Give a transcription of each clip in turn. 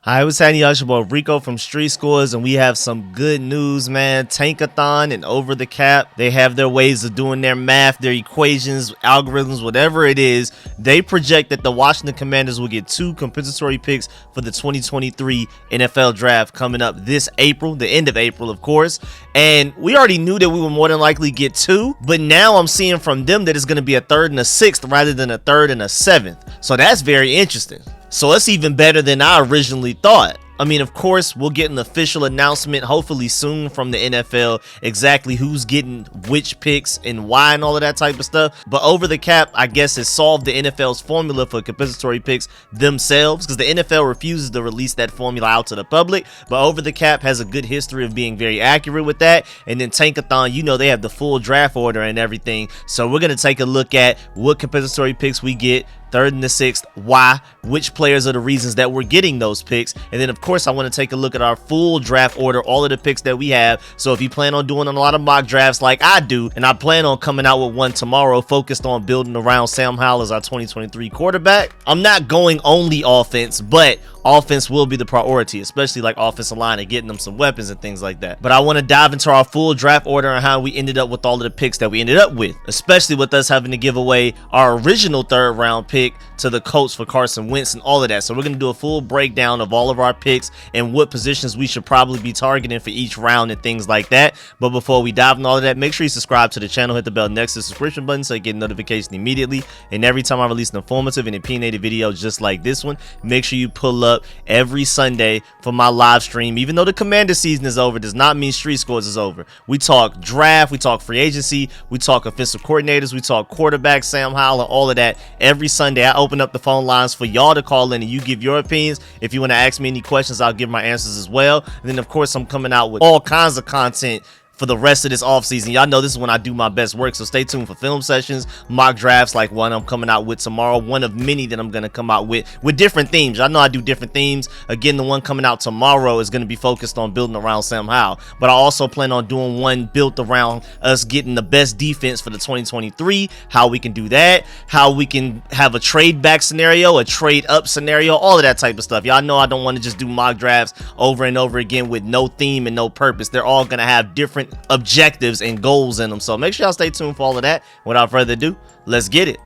Hi, what's happening, y'all? It's your boy Rico from Street Scores, and we have some good news, man. Tankathon and Over the Cap, they have their ways of doing their math, their equations, algorithms, whatever it is. They project that the Washington Commanders will get 2 compensatory picks for the 2023 NFL Draft coming up this April, the end of April, of course. And we already knew that we would more than likely get 2, but now I'm seeing from them that it's going to be a 3rd and a 6th rather than a 3rd and a 7th. So that's very interesting. So it's even better than I originally thought. I mean, of course, we'll get an official announcement hopefully soon from the NFL exactly who's getting which picks and why and all of that type of stuff. But Over the Cap, I guess, has solved the NFL's formula for compensatory picks themselves, because the NFL refuses to release that formula out to the public. But Over the Cap has a good history of being very accurate with that. And then Tankathon, you know, they have the full draft order and everything. So we're going to take a look at what compensatory picks we get, 3rd and the 6th, why, which players are the reasons that we're getting those picks. And then, of course, I want to take a look at our full draft order, all of the picks that we have. So if you plan on doing a lot of mock drafts like I do, and I plan on coming out with one tomorrow focused on building around Sam Howell as our 2023 quarterback, I'm not going only offense, but offense will be the priority, especially like offensive line and getting them some weapons and things like that. But I want to dive into our full draft order and how we ended up with all of the picks that we ended up with, especially with us having to give away our original 3rd round pick to the Colts for Carson Wentz and all of that. So we're going to do a full breakdown of all of our picks and what positions we should probably be targeting for each round and things like that. But before we dive into all of that, make sure you subscribe to the channel, hit the bell next to the subscription button so you get notification immediately. And every time I release an informative and opinionated video just like this one, make sure you pull up every Sunday for my live stream. Even though the Commander season is over, does not mean Street Scores is over. We talk draft, we talk free agency, we talk offensive coordinators, we talk quarterback, Sam Howell, and all of that. Every Sunday, I open up the phone lines for y'all to call in and you give your opinions. If you want to ask me any questions, I'll give my answers as well. And then, of course, I'm coming out with all kinds of content for the rest of this offseason. Y'all know this is when I do my best work, so stay tuned for film sessions, mock drafts like one I'm coming out with tomorrow, one of many that I'm going to come out with different themes. I know I do different themes. Again, the one coming out tomorrow is going to be focused on building around Sam Howell, but I also plan on doing one built around us getting the best defense for the 2023, how we can do that, how we can have a trade back scenario, a trade up scenario, all of that type of stuff. Y'all know I don't want to just do mock drafts over and over again with no theme and no purpose. They're all going to have different objectives and goals in them, so make sure y'all stay tuned for all of that. Without further ado, let's get it.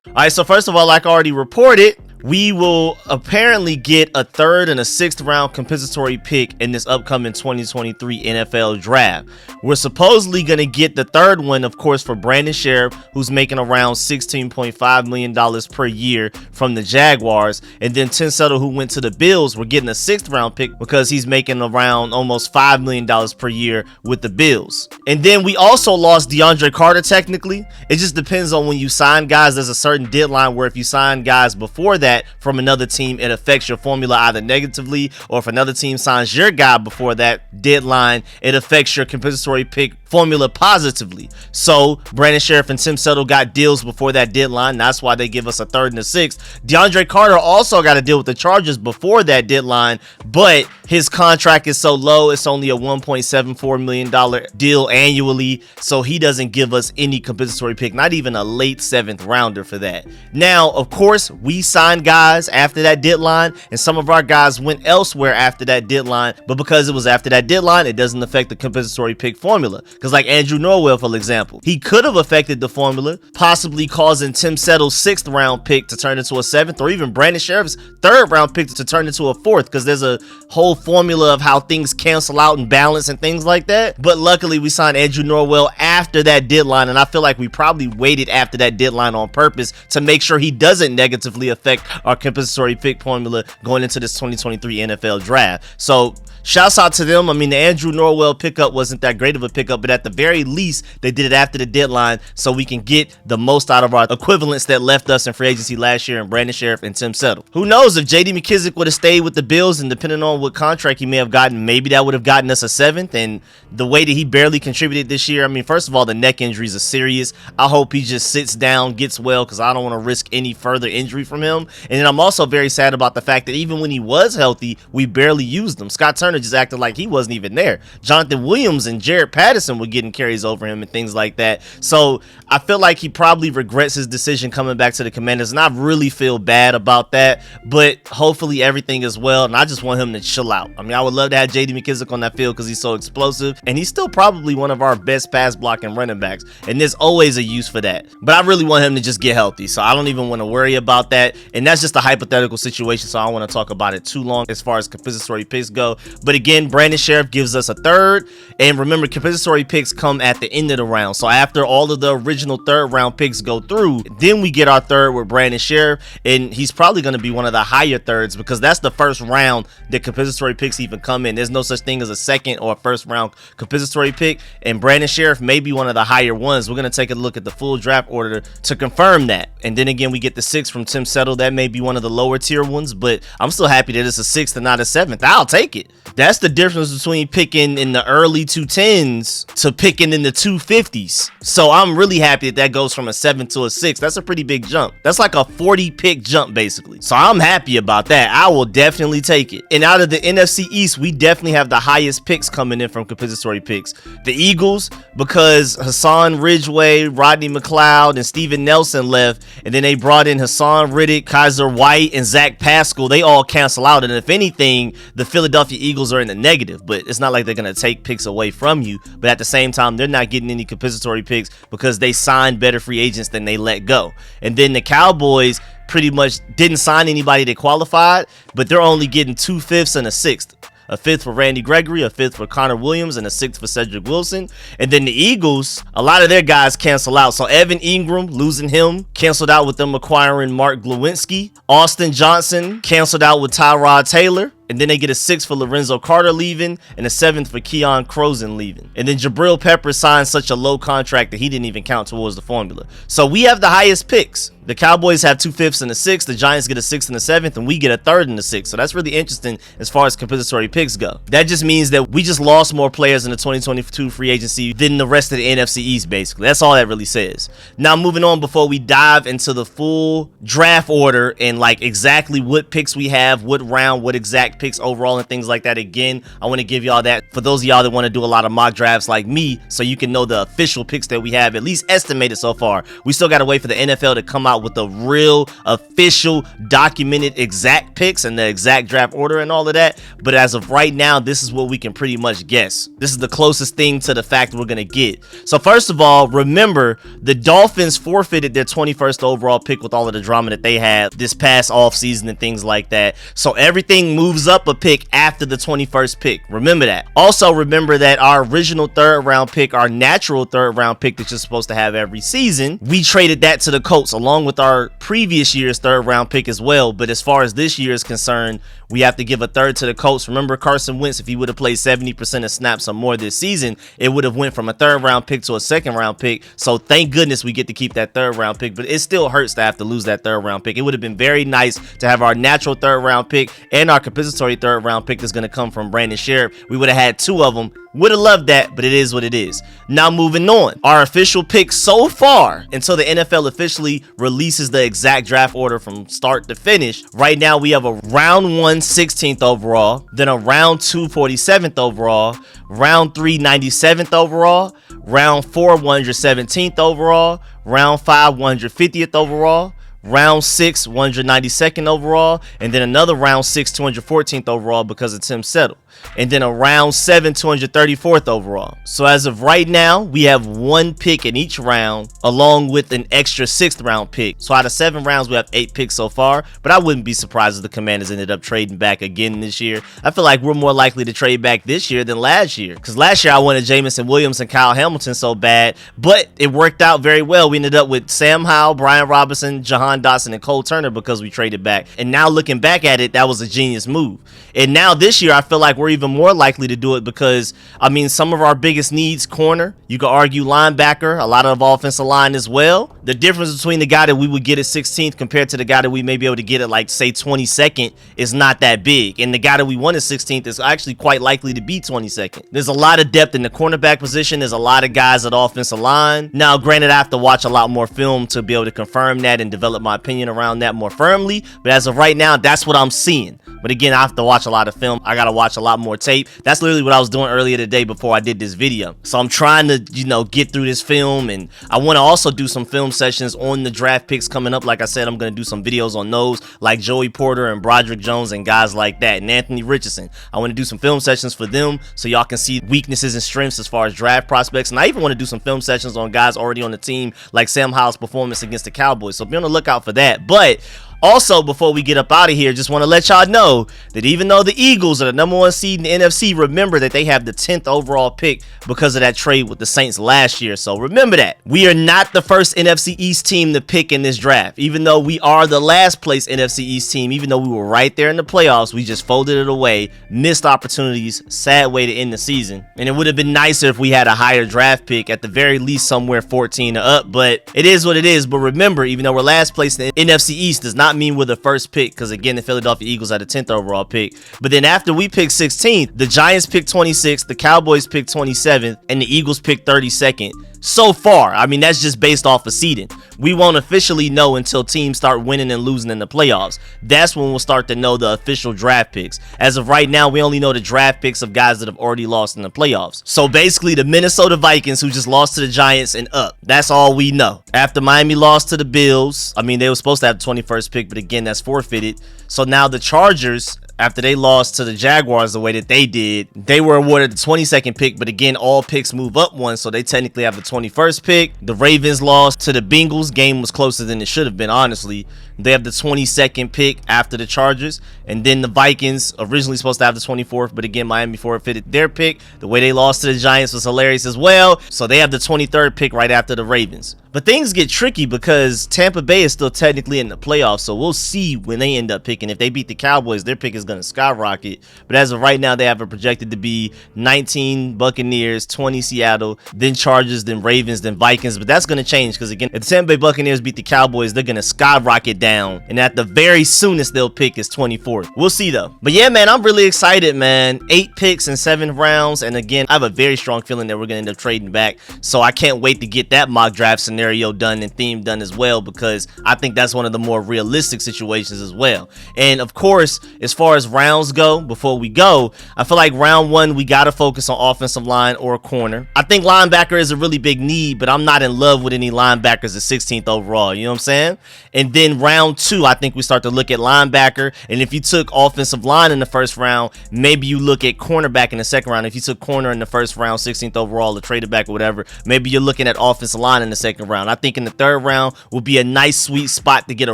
All right, so first of all, like I already reported, we will apparently get a 3rd and a 6th round compensatory pick in this upcoming 2023 NFL draft. We're supposedly going to get the 3rd one, of course, for Brandon Sheriff, who's making around $16.5 million per year from the Jaguars. And then Tim Settle, who went to the Bills, we're getting a 6th round pick because he's making around almost $5 million per year with the Bills. And then we also lost DeAndre Carter technically. It just depends on when you sign guys. There's a certain deadline where if you sign guys before that from another team, it affects your formula either negatively, or if another team signs your guy before that deadline, it affects your compensatory pick formula positively. So Brandon Sheriff and Tim Settle got deals before that deadline. That's why they give us a 3rd and a 6th. DeAndre Carter also got to deal with the Chargers before that deadline, but his contract is so low, it's only a $1.74 million deal annually, so he doesn't give us any compensatory pick, not even a late 7th rounder for that. Now, of course, we signed guys after that deadline, and some of our guys went elsewhere after that deadline, but because it was after that deadline, it doesn't affect the compensatory pick formula. Because like Andrew Norwell, for example, he could have affected the formula, possibly causing Tim Settle's 6th round pick to turn into a 7th, or even Brandon Sheriff's 3rd round pick to turn into a 4th, because there's a whole formula of how things cancel out and balance and things like that. But luckily, we signed Andrew Norwell after that deadline, and I feel like we probably waited after that deadline on purpose to make sure he doesn't negatively affect our compensatory pick formula going into this 2023 NFL draft. So shouts out to them. I mean, the Andrew Norwell pickup wasn't that great of a pickup, but but at the very least, they did it after the deadline so we can get the most out of our equivalents that left us in free agency last year in Brandon Sheriff and Tim Settle. Who knows, if J.D. McKissic would have stayed with the Bills, and depending on what contract he may have gotten, maybe that would have gotten us a 7th. And the way that he barely contributed this year, I mean, first of all, the neck injuries are serious. I hope he just sits down, gets well, because I don't want to risk any further injury from him. And then I'm also very sad about the fact that even when he was healthy, we barely used him. Scott Turner just acted like he wasn't even there. Jonathan Williams and Jared Patterson were getting carries over him and things like that. So I feel like he probably regrets his decision coming back to the Commanders, and I really feel bad about that, but hopefully everything is well, and I just want him to chill out. I mean, I would love to have J.D. McKissic on that field because he's so explosive, and he's still probably one of our best pass blocking running backs, and there's always a use for that. But I really want him to just get healthy, so I don't even want to worry about that, and that's just a hypothetical situation, so I don't want to talk about it too long as far as compensatory picks go. But again, Brandon Sheriff gives us a 3rd, and remember, compensatory picks come at the end of the round, so after all of the original 3rd round picks go through, then we get our 3rd with Brandon Sheriff, and he's probably going to be one of the higher 3rds because that's the first round that compensatory picks even come in. There's no such thing as a 2nd or a 1st round compensatory pick, and Brandon Sheriff may be one of the higher ones. We're going to take a look at the full draft order to confirm that. And then again, we get the 6th from Tim Settle. That may be one of the lower tier ones, but I'm still happy that it's a 6th and not a 7th. I'll take it. That's the difference between picking in the early 210s to picking in the 250s. So I'm really happy that goes from a 7 to a 6. That's a pretty big jump. That's like a 40 pick jump basically. So I'm happy about that. I will definitely take it. And out of the NFC East, we definitely have the highest picks coming in from compensatory picks. The Eagles, because Hassan Ridgeway, Rodney McLeod, and Steven Nelson left, and then they brought in Hassan Riddick, Kaiser White, and Zach Pascal. They all cancel out, and if anything, the Philadelphia Eagles are in the negative, but it's not like they're going to take picks away from you. But at the same time, they're not getting any compensatory picks because they signed better free agents than they let go. And then the Cowboys pretty much didn't sign anybody that qualified, but they're only getting 2/5 and a 6th. A 5th for Randy Gregory, a 5th for Connor Williams, and a 6th for Cedric Wilson. And then the Eagles, a lot of their guys cancel out. So Evan Ingram, losing him, canceled out with them acquiring Mark Glowinski. Austin Johnson canceled out with Tyrod Taylor. And then they get a 6th for Lorenzo Carter leaving and a 7th for Keon Crozen leaving. And then Jabril Peppers signed such a low contract that he didn't even count towards the formula. So we have the highest picks. The Cowboys have 2/5 and a 6th. The Giants get a 6th and a 7th, and we get a 3rd and a 6th. So that's really interesting as far as compensatory picks go. That just means that we just lost more players in the 2022 free agency than the rest of the NFC East, basically. That's all that really says. Now, moving on before we dive into the full draft order and like exactly what picks we have, what round, what exact picks overall and things like that. Again, I want to give y'all that for those of y'all that want to do a lot of mock drafts like me, so you can know the official picks that we have at least estimated so far. We still got to wait for the NFL to come out with the real official documented exact picks and the exact draft order and all of that. But as of right now, this is what we can pretty much guess. This is the closest thing to the fact we're going to get. So first of all, remember the Dolphins forfeited their 21st overall pick with all of the drama that they had this past offseason and things like that. So everything moves up a pick after the 21st pick. Remember that. Also remember that our original 3rd round pick, our natural 3rd round pick that you're supposed to have every season, we traded that to the Colts along with our previous year's 3rd round pick as well. But as far as this year is concerned, we have to give a 3rd to the Colts. Remember Carson Wentz, if he would have played 70% of snaps or more this season, it would have went from a 3rd round pick to a 2nd round pick. So thank goodness we get to keep that 3rd round pick, but it still hurts to have to lose that 3rd round pick. It would have been very nice to have our natural 3rd round pick and our compensatory 3rd round pick that's going to come from Brandon Sheriff. We would have had 2 of them. Would have loved that, but it is what it is. Now moving on, our official picks so far until the NFL officially releases the exact draft order from start to finish. Right now we have a round 1 16th overall, then a round 2 47th overall, round 3 97th overall, round 4 117th overall, round 5 150th overall, round 6 192nd overall, and then another round 6 214th overall because of Tim Settle, and then a round 7 234th overall. So as of right now, we have 1 pick in each round along with an extra 6th round pick. So out of 7 rounds, we have 8 picks so far, but I wouldn't be surprised if the Commanders ended up trading back again this year. I feel like we're more likely to trade back this year than last year, because last year I wanted Jamison Williams and Kyle Hamilton so bad, but it worked out very well. We ended up with Sam Howell, Brian Robinson, Jahan Jahan Dotson and Cole Turner because we traded back. And now looking back at it, that was a genius move. And now this year, I feel like we're even more likely to do it because, I mean, some of our biggest needs, corner, you could argue linebacker, a lot of offensive line as well. The difference between the guy that we would get at 16th compared to the guy that we may be able to get at, like, say, 22nd is not that big. And the guy that we want at 16th is actually quite likely to be 22nd. There's a lot of depth in the cornerback position. There's a lot of guys at offensive line. Now, granted, I have to watch a lot more film to be able to confirm that and develop my opinion around that more firmly. But as of right now, that's what I'm seeing. But again, I have to watch a lot of film. I got to watch a lot more tape. That's literally what I was doing earlier today before I did this video. So I'm trying to, you know, get through this film, and I want to also do some film sessions on the draft picks coming up. Like I said, I'm going to do some videos on those, like Joey Porter and Broderick Jones and guys like that, and Anthony Richardson. I want to do some film sessions for them so y'all can see weaknesses and strengths as far as draft prospects. And I even want to do some film sessions on guys already on the team, like Sam Howell's performance against the Cowboys. So be on the lookout for that. But also, before we get up out of here, just want to let y'all know that even though the Eagles are the #1 seed in the NFC, remember that they have the 10th overall pick because of that trade with the Saints last year. So remember that. We are not the first NFC East team to pick in this draft. Even though we are the last place NFC East team, even though we were right there in the playoffs, we just folded it away. Missed opportunities. Sad way to end the season. And it would have been nicer if we had a higher draft pick, at the very least somewhere 14 or up. But it is what it is. But remember, even though we're last place in the NFC East, does not mean we're the first pick, because again, the Philadelphia Eagles had a 10th overall pick. But then after we picked 16th, the Giants picked 26th, the Cowboys picked 27th, and the Eagles picked 32nd. So far, I mean, that's just based off of seeding. We won't officially know until teams start winning and losing in the playoffs. That's when we'll start to know the official draft picks. As of right now, we only know the draft picks of guys that have already lost in the playoffs. So basically, the Minnesota Vikings, who just lost to the Giants, and up. That's all we know. After Miami lost to the Bills, I mean, they were supposed to have the 21st pick, but again, that's forfeited. So now the Chargers, after they lost to the Jaguars the way that they did, they were awarded the 22nd pick, but again, all picks move up one, so they technically have the 21st pick. The Ravens lost to the Bengals. Game was closer than it should have been, honestly. They have the 22nd pick after the Chargers, and then the Vikings, originally supposed to have the 24th, but again, Miami forfeited their pick. The way they lost to the Giants was hilarious as well, so they have the 23rd pick right after the Ravens. But things get tricky because Tampa Bay is still technically in the playoffs, so we'll see when they end up picking. If they beat the Cowboys, their pick is going to skyrocket. But as of right now, they have it projected to be 19 Buccaneers, 20 Seattle, then Chargers, then Ravens, then Vikings. But that's going to change because, again, if the Tampa Bay Buccaneers beat the Cowboys, they're going to skyrocket down. And at the very soonest they'll pick is 24th. We'll see, though. But yeah, man, I'm really excited, man. 8 picks in 7 rounds. And again, I have a very strong feeling that we're going to end up trading back. So I can't wait to get that mock draft scenario done and theme done as well, because I think that's one of the more realistic situations as well. And of course, as far as rounds go, before we go, I feel like round 1 we got to focus on offensive line or corner. I think linebacker is a really big need, but I'm not in love with any linebackers at 16th overall, you know what I'm saying? And then round 2, I think we start to look at linebacker, and if you took offensive line in the first round, maybe you look at cornerback in the second round. If you took corner in the first round, 16th overall, or traded back or whatever, maybe you're looking at offensive line in the second round. I think in the third round will be a nice sweet spot to get a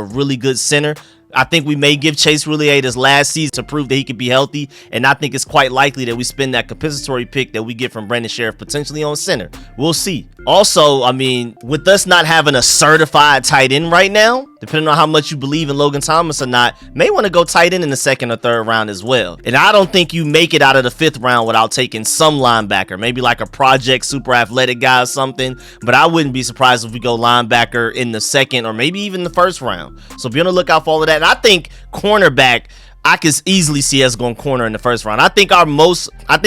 really good center. I think we may give Chase Roulier his last season to prove that he could be healthy, and I think it's quite likely that we spend that compensatory pick that we get from Brandon Sheriff potentially on center. We'll see. Also, I mean, with us not having a certified tight end right now, depending on how much you believe in Logan Thomas or not, may want to go tight end in the second or third round as well. And I don't think you make it out of the 5th round without taking some linebacker, maybe like a project super athletic guy or something, but I wouldn't be surprised if we go linebacker in the second or maybe even the 1st round. So be on the lookout for all of that. And I think cornerback, I could easily see us going corner in the 1st round. I think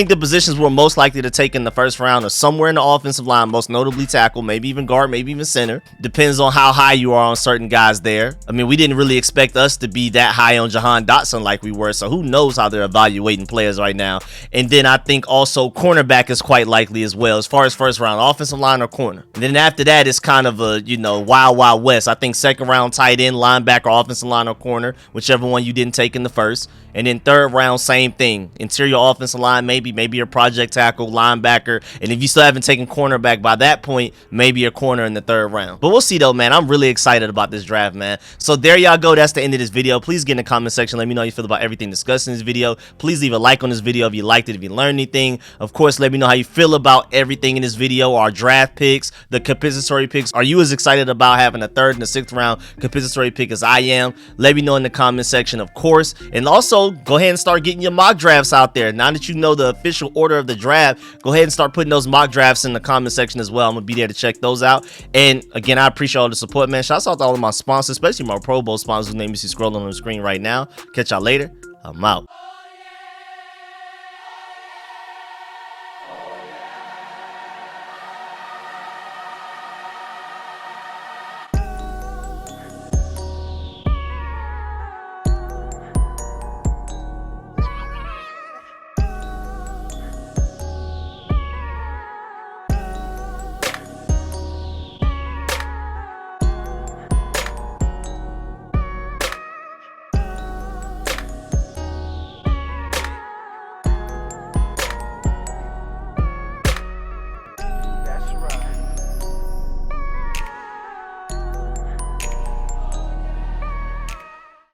the positions we're most likely to take in the 1st round are somewhere in the offensive line, most notably tackle, maybe even guard, maybe even center. Depends on how high you are on certain guys there. I mean, we didn't really expect us to be that high on Jahan Dotson like we were, so who knows how they're evaluating players right now. And then I think also cornerback is quite likely as well, as far as 1st round, offensive line or corner. And then after that, it's kind of a, you know, wild west. I think 2nd round tight end, linebacker, offensive line or corner, whichever one you didn't take in the 1st. And then third round, same thing. Interior offensive line, maybe your project tackle, linebacker. And if you still haven't taken cornerback by that point, maybe a corner in the third round. But we'll see though, man. I'm really excited about this draft, man. So there y'all go. That's the end of this video. Please get in the comment section. Let me know how you feel about everything discussed in this video. Please leave a like on this video if you liked it, if you learned anything. Of course, let me know how you feel about everything in this video, our draft picks, the compensatory picks. Are you as excited about having a third and a sixth round compensatory pick as I am? Let me know in the comment section, of course. And also, go ahead and start getting your mock drafts out there. Now that you know the official order of the draft, go ahead and start putting those mock drafts in the comment section as well. I'm gonna be there to check those out. And again, I appreciate all the support, man. Shouts out to all of my sponsors, especially my Pro Bowl sponsors whose name you see scrolling on the screen right now. Catch y'all later. I'm out.